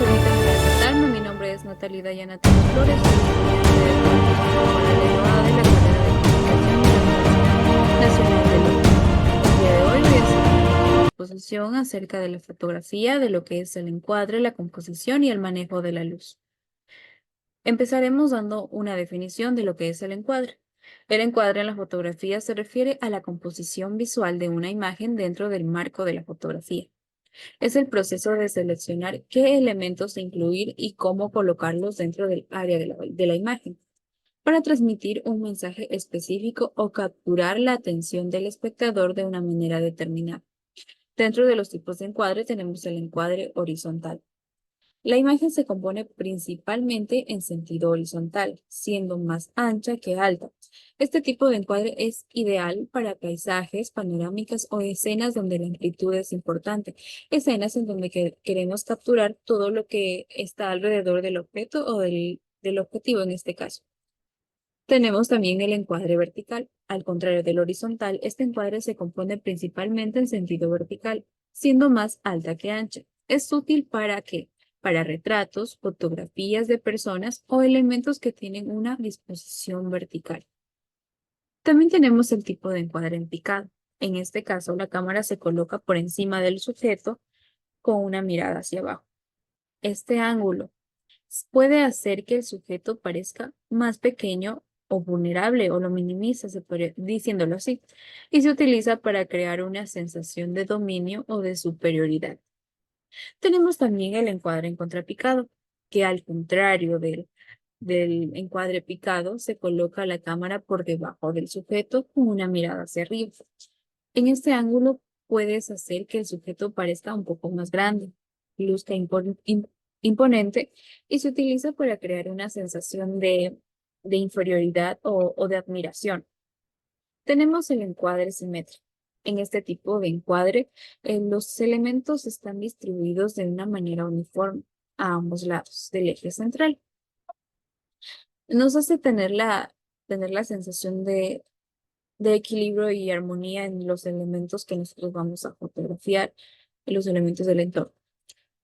permítame presentarme. Mi nombre es Natalia Dayana Torres Flores, soy estudiante de cuarto paralelo A de la carrera de Comunicación de la Universidad Nacional de Lima. El día de hoy voy a hacer una exposición acerca de la fotografía, de lo que es el encuadre, la composición y el manejo de la luz. Empezaremos dando una definición de lo que es el encuadre. El encuadre en la fotografía se refiere a la composición visual de una imagen dentro del marco de la fotografía. Es el proceso de seleccionar qué elementos incluir y cómo colocarlos dentro del área de la imagen para transmitir un mensaje específico o capturar la atención del espectador de una manera determinada. Dentro de los tipos de encuadre tenemos el encuadre horizontal. La imagen se compone principalmente en sentido horizontal, siendo más ancha que alta. Este tipo de encuadre es ideal para paisajes, panorámicas o escenas donde la amplitud es importante, escenas en donde queremos capturar todo lo que está alrededor del objeto o del objetivo en este caso. Tenemos también el encuadre vertical. Al contrario del horizontal, este encuadre se compone principalmente en sentido vertical, siendo más alta que ancha. Es útil para qué? Para retratos, fotografías de personas o elementos que tienen una disposición vertical. También tenemos el tipo de encuadre en picado. En este caso, la cámara se coloca por encima del sujeto con una mirada hacia abajo. Este ángulo puede hacer que el sujeto parezca más pequeño o vulnerable o lo minimiza, diciéndolo así, y se utiliza para crear una sensación de dominio o de superioridad. Tenemos también el encuadre en contrapicado, que al contrario del encuadre picado, se coloca la cámara por debajo del sujeto con una mirada hacia arriba. En este ángulo puedes hacer que el sujeto parezca un poco más grande, luzca imponente y se utiliza para crear una sensación de inferioridad o de admiración. Tenemos el encuadre simétrico. En este tipo de encuadre, los elementos están distribuidos de una manera uniforme a ambos lados del eje central. Nos hace tener la sensación de equilibrio y armonía en los elementos que nosotros vamos a fotografiar, en los elementos del entorno.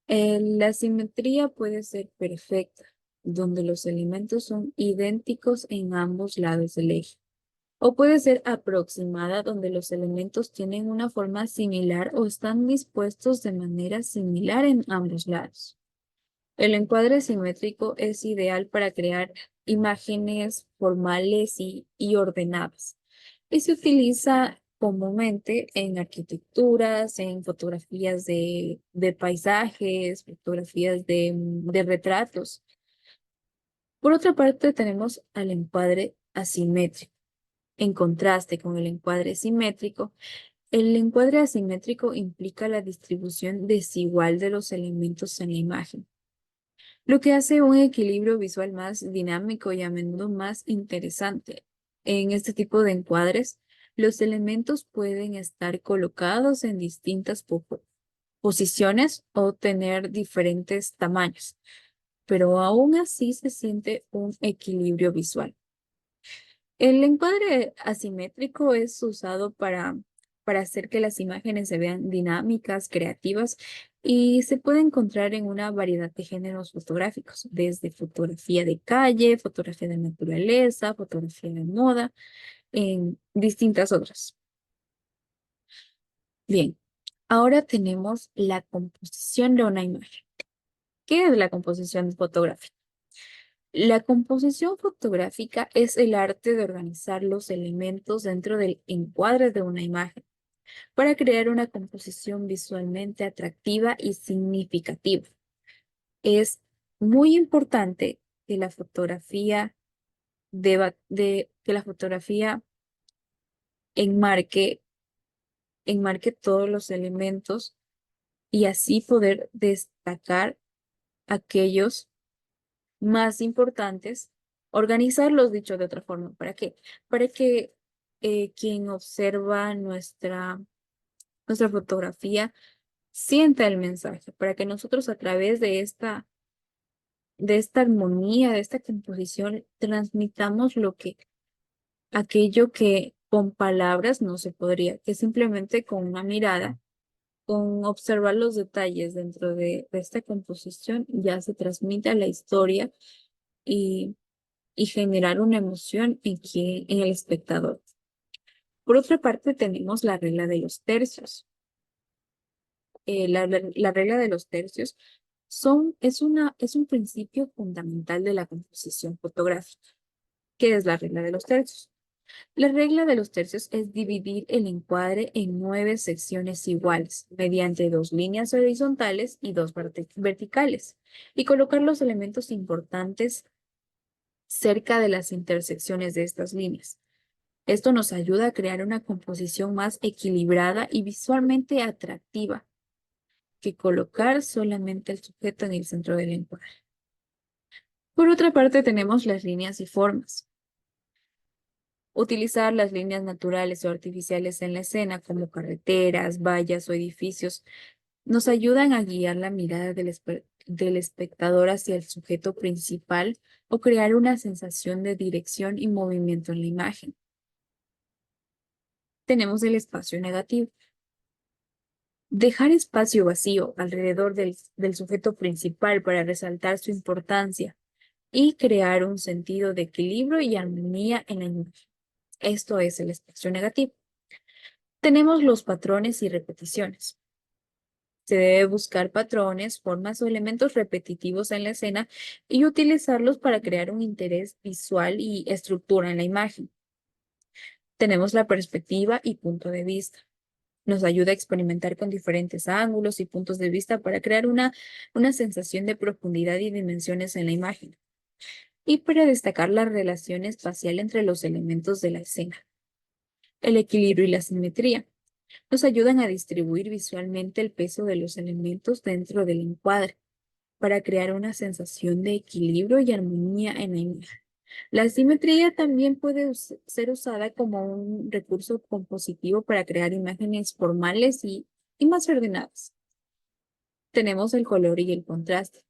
La simetría puede ser perfecta, donde los elementos son idénticos en ambos lados del eje. O puede ser aproximada, donde los elementos tienen una forma similar o están dispuestos de manera similar en ambos lados. El encuadre simétrico es ideal para crear imágenes formales y ordenadas y se utiliza comúnmente en arquitecturas, en fotografías de paisajes, fotografías de retratos. Por otra parte, tenemos al encuadre asimétrico. En contraste con el encuadre simétrico, el encuadre asimétrico implica la distribución desigual de los elementos en la imagen, lo que hace un equilibrio visual más dinámico y a menudo más interesante. En este tipo de encuadres, los elementos pueden estar colocados en distintas posiciones o tener diferentes tamaños, pero aún así se siente un equilibrio visual. El encuadre asimétrico es usado para hacer que las imágenes se vean dinámicas, creativas y se puede encontrar en una variedad de géneros fotográficos, desde fotografía de calle, fotografía de naturaleza, fotografía de moda, en distintas otras. Bien, ahora tenemos la composición de una imagen. ¿Qué es la composición fotográfica? La composición fotográfica es el arte de organizar los elementos dentro del encuadre de una imagen para crear una composición visualmente atractiva y significativa. Es muy importante que la fotografía que la fotografía enmarque, enmarque todos los elementos y así poder destacar aquellos más importantes, organizarlos, dicho de otra forma. ¿Para qué? Para que quien observa nuestra fotografía sienta el mensaje, para que nosotros a través de esta armonía, de esta composición, transmitamos aquello que con palabras no se podría, que simplemente con una mirada Con observar los detalles dentro de esta composición ya se transmite la historia y, y generar una emoción en el espectador. Por otra parte, tenemos la regla de los tercios. La regla de los tercios es un principio fundamental de la composición fotográfica. ¿Qué es la regla de los tercios? La regla de los tercios es dividir el encuadre en 9 secciones iguales, mediante 2 líneas horizontales y 2 verticales, y colocar los elementos importantes cerca de las intersecciones de estas líneas. Esto nos ayuda a crear una composición más equilibrada y visualmente atractiva que colocar solamente el sujeto en el centro del encuadre. Por otra parte, tenemos las líneas y formas. Utilizar las líneas naturales o artificiales en la escena, como carreteras, vallas o edificios, nos ayudan a guiar la mirada del espectador hacia el sujeto principal o crear una sensación de dirección y movimiento en la imagen. Tenemos el espacio negativo. Dejar espacio vacío alrededor del sujeto principal para resaltar su importancia y crear un sentido de equilibrio y armonía en la imagen. Esto es el espacio negativo. Tenemos los patrones y repeticiones. Se debe buscar patrones, formas o elementos repetitivos en la escena y utilizarlos para crear un interés visual y estructura en la imagen. Tenemos la perspectiva y punto de vista. Nos ayuda a experimentar con diferentes ángulos y puntos de vista para crear una sensación de profundidad y dimensiones en la imagen. Y para destacar la relación espacial entre los elementos de la escena. El equilibrio y la simetría nos ayudan a distribuir visualmente el peso de los elementos dentro del encuadre para crear una sensación de equilibrio y armonía en la imagen. La simetría también puede ser usada como un recurso compositivo para crear imágenes formales y más ordenadas. Tenemos el color y el contraste.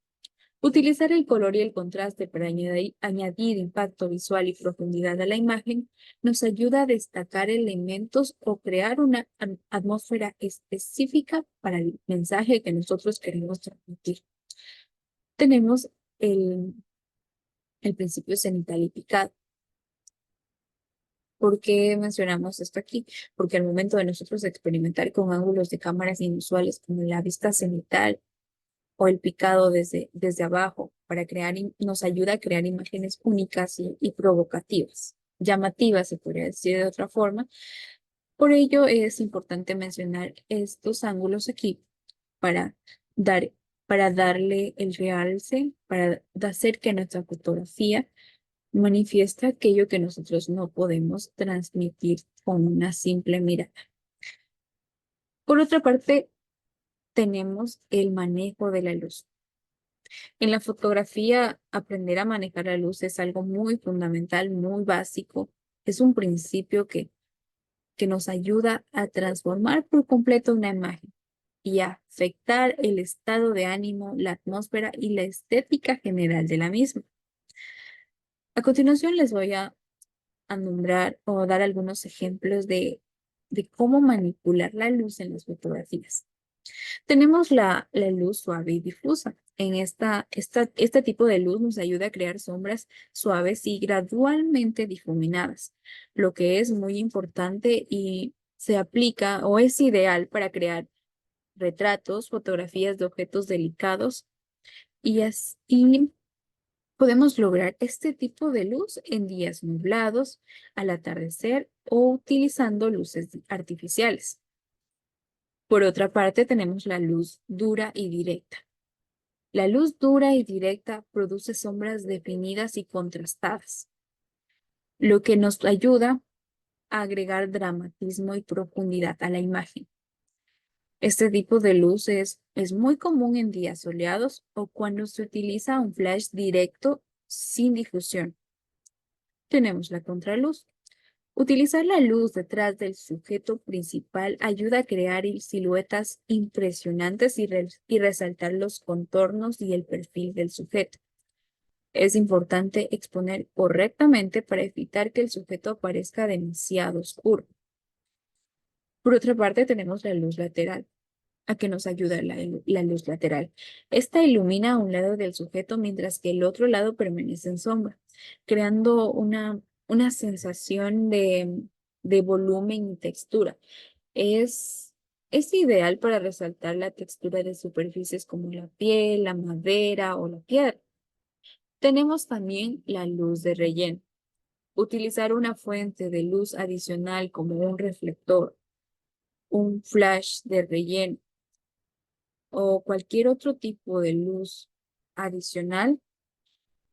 Utilizar el color y el contraste para añadir impacto visual y profundidad a la imagen nos ayuda a destacar elementos o crear una atmósfera específica para el mensaje que nosotros queremos transmitir. Tenemos el, el principio cenital y picado. ¿Por qué mencionamos esto aquí? Porque al momento de nosotros experimentar con ángulos de cámaras inusuales como la vista cenital o el picado desde abajo para nos ayuda a crear imágenes únicas y provocativas, llamativas, se podría decir de otra forma. Por ello es importante mencionar estos ángulos aquí para dar, para darle el realce, para hacer que nuestra fotografía manifieste aquello que nosotros no podemos transmitir con una simple mirada. Por otra parte, tenemos el manejo de la luz. En la fotografía, aprender a manejar la luz es algo muy fundamental, muy básico. Es un principio que nos ayuda a transformar por completo una imagen y a afectar el estado de ánimo, la atmósfera y la estética general de la misma. A continuación les voy a nombrar o dar algunos ejemplos de cómo manipular la luz en las fotografías. Tenemos la luz suave y difusa. En este tipo de luz nos ayuda a crear sombras suaves y gradualmente difuminadas, lo que es muy importante y se aplica o es ideal para crear retratos, fotografías de objetos delicados y así podemos lograr este tipo de luz en días nublados, al atardecer o utilizando luces artificiales. Por otra parte, tenemos la luz dura y directa. La luz dura y directa produce sombras definidas y contrastadas, lo que nos ayuda a agregar dramatismo y profundidad a la imagen. Este tipo de luz es muy común en días soleados o cuando se utiliza un flash directo sin difusión. Tenemos la contraluz. Utilizar la luz detrás del sujeto principal ayuda a crear siluetas impresionantes y resaltar los contornos y el perfil del sujeto. Es importante exponer correctamente para evitar que el sujeto aparezca demasiado oscuro. Por otra parte, tenemos la luz lateral. a que nos ayuda la luz lateral. Esta ilumina un lado del sujeto mientras que el otro lado permanece en sombra, creando una sensación de volumen y textura. Es, es ideal para resaltar la textura de superficies como la piel, la madera o la piedra. Tenemos también la luz de relleno. Utilizar una fuente de luz adicional como un reflector, un flash de relleno o cualquier otro tipo de luz adicional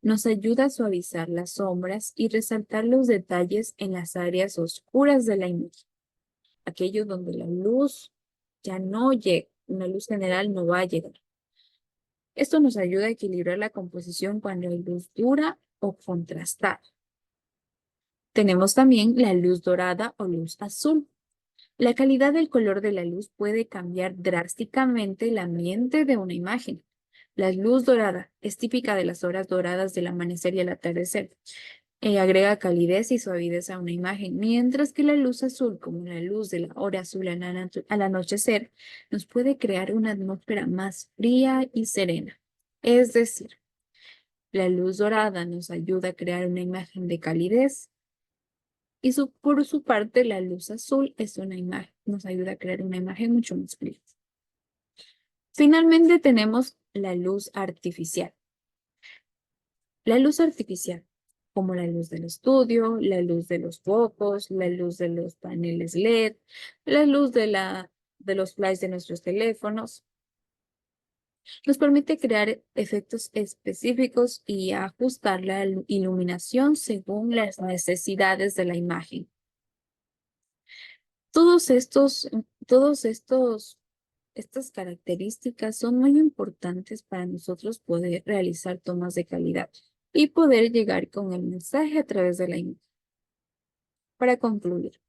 nos ayuda a suavizar las sombras y resaltar los detalles en las áreas oscuras de la imagen, aquellos donde la luz ya no llega, una luz general no va a llegar. Esto nos ayuda a equilibrar la composición cuando hay luz dura o contrastada. Tenemos también la luz dorada o luz azul. La calidad del color de la luz puede cambiar drásticamente el ambiente de una imagen. La luz dorada es típica de las horas doradas del amanecer y el atardecer. Agrega calidez y suavidez a una imagen, mientras que la luz azul, como la luz de la hora azul al anochecer, nos puede crear una atmósfera más fría y serena. Es decir, la luz dorada nos ayuda a crear una imagen de calidez y por su parte la luz azul es una imagen, nos ayuda a crear una imagen mucho más fría. Finalmente tenemos la luz artificial. La luz artificial, como la luz del estudio, la luz de los focos, la luz de los paneles LED, la luz de los flash de nuestros teléfonos, nos permite crear efectos específicos y ajustar la iluminación según las necesidades de la imagen. Todos estos, estas características son muy importantes para nosotros poder realizar tomas de calidad y poder llegar con el mensaje a través de la imagen. Para concluir,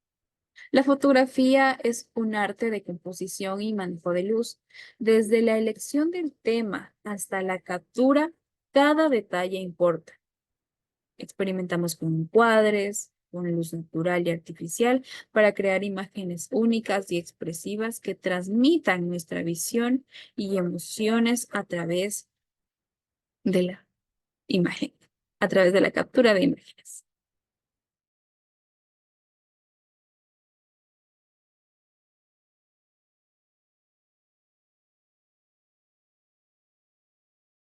la fotografía es un arte de composición y manejo de luz. Desde la elección del tema hasta la captura, cada detalle importa. Experimentamos con encuadres, con luz natural y artificial para crear imágenes únicas y expresivas que transmitan nuestra visión y emociones a través de la imagen, a través de la captura de imágenes.